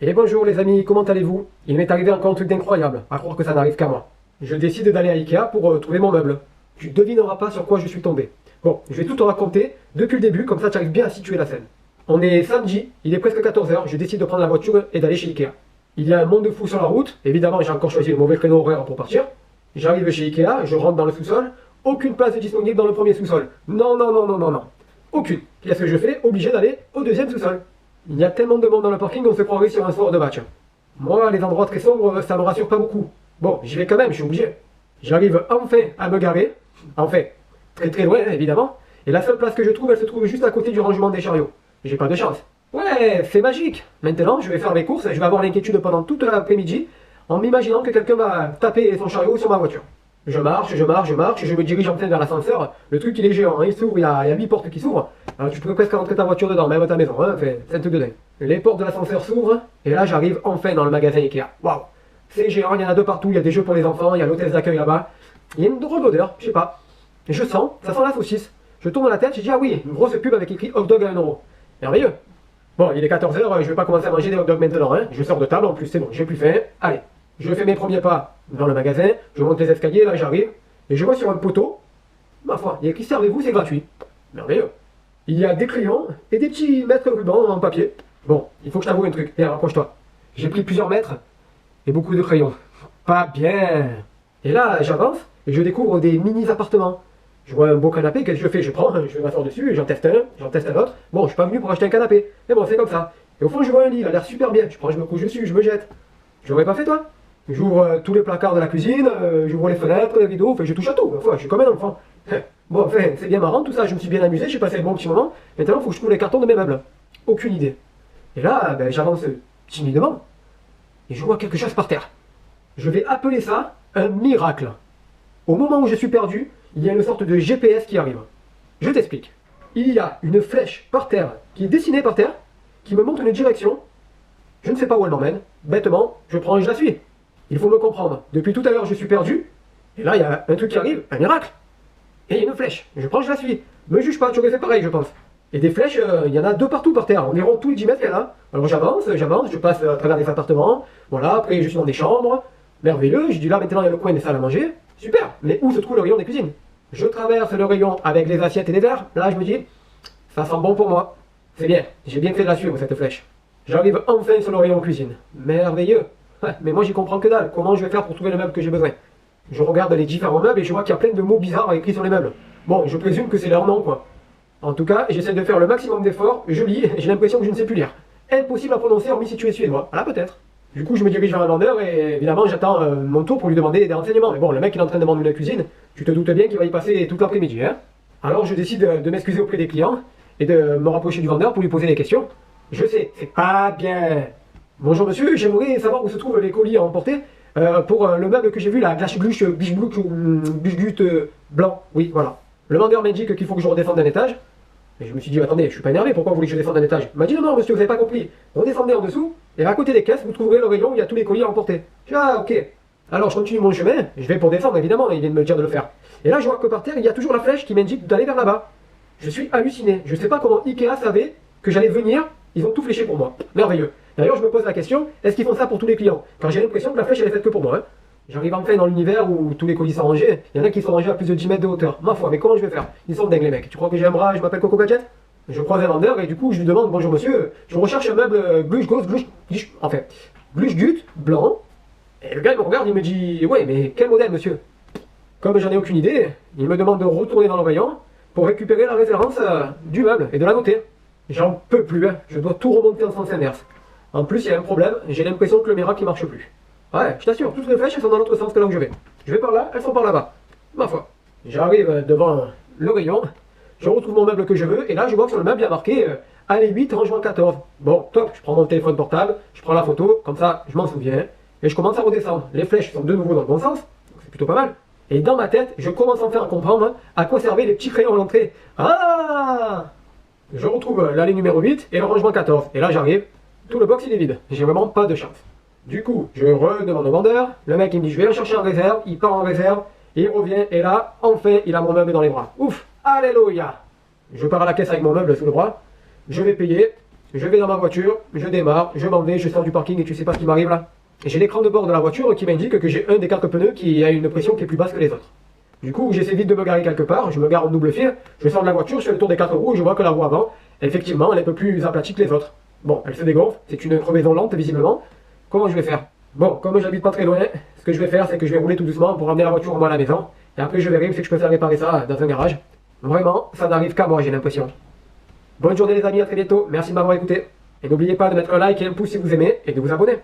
Et bonjour les amis, comment allez-vous? Il m'est arrivé encore un truc d'incroyable, à croire que ça n'arrive qu'à moi. Je décide d'aller à Ikea pour trouver mon meuble. Tu devineras pas sur quoi je suis tombé. Bon, je vais tout te raconter depuis le début, comme ça tu arrives bien à situer la scène. On est samedi, il est presque 14 h, je décide de prendre la voiture et d'aller chez Ikea. Il y a un monde de fou sur la route, évidemment j'ai encore choisi le mauvais créneau horaire pour partir. J'arrive chez Ikea, je rentre dans le sous-sol, aucune place disponible dans le premier sous-sol. Non, non, non, non, non, non. Aucune. Qu'est-ce que je fais? Obligé d'aller au deuxième sous-sol. Il y a tellement de monde dans le parking qu'on se croirait sur un soir de match. Moi, les endroits très sombres, ça me rassure pas beaucoup. Bon, j'y vais quand même, je suis obligé. J'arrive enfin à me garer. Enfin, très très loin, évidemment. Et la seule place que je trouve, elle se trouve juste à côté du rangement des chariots. J'ai pas de chance. Ouais, c'est magique. Maintenant, je vais faire mes courses et je vais avoir l'inquiétude pendant toute l'après-midi en m'imaginant que quelqu'un va taper son chariot sur ma voiture. Je marche, je me dirige enfin vers l'ascenseur. Le truc il est géant, hein, il s'ouvre, il y a 8 portes qui s'ouvrent. Alors tu peux presque rentrer ta voiture dedans, même ta maison, hein, c'est un truc de dingue. Les portes de l'ascenseur s'ouvrent, et là j'arrive enfin dans le magasin Ikea. Waouh! C'est géant, il y en a deux partout, il y a des jeux pour les enfants, il y a l'hôtesse d'accueil là-bas. Il y a une drôle d'odeur, je sais pas. Et je sens, ça sent la saucisse. Je tourne la tête, je dis ah oui, une grosse pub avec écrit hot dog à 1 euro. Merveilleux! Bon, il est 14 h, je vais pas commencer à manger des hot dogs maintenant, hein. Je sors de table en plus, c'est bon, j'ai plus faim. Allez, je fais mes premiers pas dans le magasin, je monte les escaliers, là j'arrive. Et je vois sur un poteau, ma foi, il y a écrit servez-vous, c'est gratuit. Merveilleux. Il y a des crayons et des petits mètres rubans en papier. Bon, il faut que je t'avoue un truc. Viens, rapproche-toi. J'ai pris plusieurs mètres et beaucoup de crayons. Pas bien. Et là, j'avance et je découvre des mini-appartements. Je vois un beau canapé, qu'est-ce que je fais? Je prends, je vais m'asseoir dessus, j'en teste un autre. Bon, je suis pas venu pour acheter un canapé. Mais bon, c'est comme ça. Et au fond, je vois un lit, il a l'air super bien. Je prends, je me couche dessus, je me jette. Je l'aurais pas fait, toi? J'ouvre tous les placards de la cuisine, j'ouvre les fenêtres, les rideaux, enfin je touche à tout, enfin, je suis comme un enfant. Bon, enfin, c'est bien marrant tout ça, je me suis bien amusé, j'ai passé un bon petit moment. Maintenant, il faut que je trouve les cartons de mes meubles. Aucune idée. Et là, ben, j'avance timidement, et je vois quelque chose par terre. Je vais appeler ça un miracle. Au moment où je suis perdu, il y a une sorte de GPS qui arrive. Je t'explique. Il y a une flèche par terre, qui est dessinée par terre, qui me montre une direction. Je ne sais pas où elle m'emmène. Bêtement, je prends et je la suis. Il faut me comprendre. Depuis tout à l'heure, je suis perdu. Et là, il y a un truc qui arrive, un miracle. Et il y a une flèche. Je prends, je la suis. Me juge pas, tu aurais fait pareil, je pense. Et des flèches, il y en a deux partout par terre. Environ tous les 10 mètres, il y en a. Alors j'avance, je passe à travers des appartements. Voilà, après, je suis dans des chambres. Merveilleux. Je dis là, maintenant, il y a le coin des salles à manger. Super. Mais où se trouve le rayon des cuisines? Je traverse le rayon avec les assiettes et les verres. Là, je me dis, ça sent bon pour moi. C'est bien. J'ai bien fait de la suivre, cette flèche. J'arrive enfin sur le rayon cuisine. Merveilleux. Ouais, mais moi j'y comprends que dalle. Comment je vais faire pour trouver le meuble que j'ai besoin? Je regarde les différents meubles et je vois qu'il y a plein de mots bizarres écrits sur les meubles. Bon, je présume que c'est leur nom, quoi. En tout cas, j'essaie de faire le maximum d'efforts, je lis et j'ai l'impression que je ne sais plus lire. Impossible à prononcer hormis si tu es suédois. Voilà, peut-être. Du coup, je me dirige vers un vendeur et évidemment, j'attends mon tour pour lui demander des renseignements. Mais bon, le mec il est en train de vendre une cuisine, tu te doutes bien qu'il va y passer toute l'après-midi, hein. Alors je décide de m'excuser auprès des clients et de me rapprocher du vendeur pour lui poser des questions. Je sais, c'est pas bien. Bonjour monsieur, j'aimerais savoir où se trouvent les colis à emporter pour le meuble que j'ai vu, la Glashgluch Bichgut blanc. Oui, voilà. Le vendeur m'indique qu'il faut que je redescende d'un étage. Et je me suis dit, attendez, je suis pas énervé, pourquoi vous voulez que je descende d'un étage? Il m'a dit, non, non, monsieur, vous n'avez pas compris. Redescendez en dessous, et à côté des caisses, vous trouverez le rayon où il y a tous les colis à emporter. Je dis, ah, ok. Alors je continue mon chemin, je vais pour descendre, évidemment, il vient de me dire de le faire. Et là, je vois que par terre, il y a toujours la flèche qui m'indique d'aller vers là-bas. Je suis halluciné. Je ne sais pas comment Ikea savait que j'allais venir, ils ont tout fléché pour moi. Merveilleux. D'ailleurs, je me pose la question, est-ce qu'ils font ça pour tous les clients? Car j'ai l'impression que la flèche, elle est faite que pour moi. Hein. J'arrive enfin dans l'univers où tous les colis sont rangés. Il y en a qui sont rangés à plus de 10 mètres de hauteur. Ma foi, mais comment je vais faire? Ils sont dingues, les mecs. Tu crois que j'ai un bras, je m'appelle Coco Gadget? Je croise un vendeur et du coup, je lui demande, bonjour monsieur, je recherche un meuble Glashgut blanc. Et le gars, il me regarde, il me dit, ouais, mais quel modèle, monsieur? Comme j'en ai aucune idée, il me demande de retourner dans le rayon pour récupérer la référence du meuble et de la noter. J'en peux plus, hein. Je dois tout remonter en sens inverse. En plus, il y a un problème, j'ai l'impression que le miracle ne marche plus. Ouais, je t'assure, toutes les flèches elles sont dans l'autre sens que là où je vais. Je vais par là, elles sont par là-bas. Ma foi. J'arrive devant le rayon, je retrouve mon meuble que je veux, et là je vois que sur le meuble il y a marqué allée 8, rangement 14. Bon, top, je prends mon téléphone portable, je prends la photo, comme ça je m'en souviens, et je commence à redescendre. Les flèches sont de nouveau dans le bon sens, donc c'est plutôt pas mal. Et dans ma tête, je commence enfin à comprendre à quoi servaient les petits crayons à l'entrée. Ah! Je retrouve l'allée numéro 8 et le rangement 14. Et là j'arrive, tout le box il est vide. J'ai vraiment pas de chance. Du coup, je redemande au vendeur, le mec il me dit je vais le chercher en réserve, il part en réserve, et il revient, et là, enfin, il a mon meuble dans les bras. Ouf! Alléluia! Je pars à la caisse avec mon meuble sous le bras, je vais payer, je vais dans ma voiture, je démarre, je m'en vais, je sors du parking et tu sais pas ce qui m'arrive là? Et j'ai l'écran de bord de la voiture qui m'indique que j'ai un des 4 pneus qui a une pression qui est plus basse que les autres. Du coup, j'essaie vite de me garer quelque part, je me gare en double fil, je sors de la voiture, je fais le tour des 4 roues et je vois que la roue avant, effectivement, elle est un peu plus aplatie que les autres. Bon, elle se dégonfle, c'est une crevaison lente visiblement. Comment je vais faire? Bon, comme j'habite pas très loin, ce que je vais faire, c'est que je vais rouler tout doucement pour ramener la voiture au moins à la maison. Et après, je verrai où c'est que je peux faire réparer ça dans un garage. Vraiment, ça n'arrive qu'à moi, j'ai l'impression. Bonne journée les amis, à très bientôt. Merci de m'avoir écouté. Et n'oubliez pas de mettre un like et un pouce si vous aimez et de vous abonner.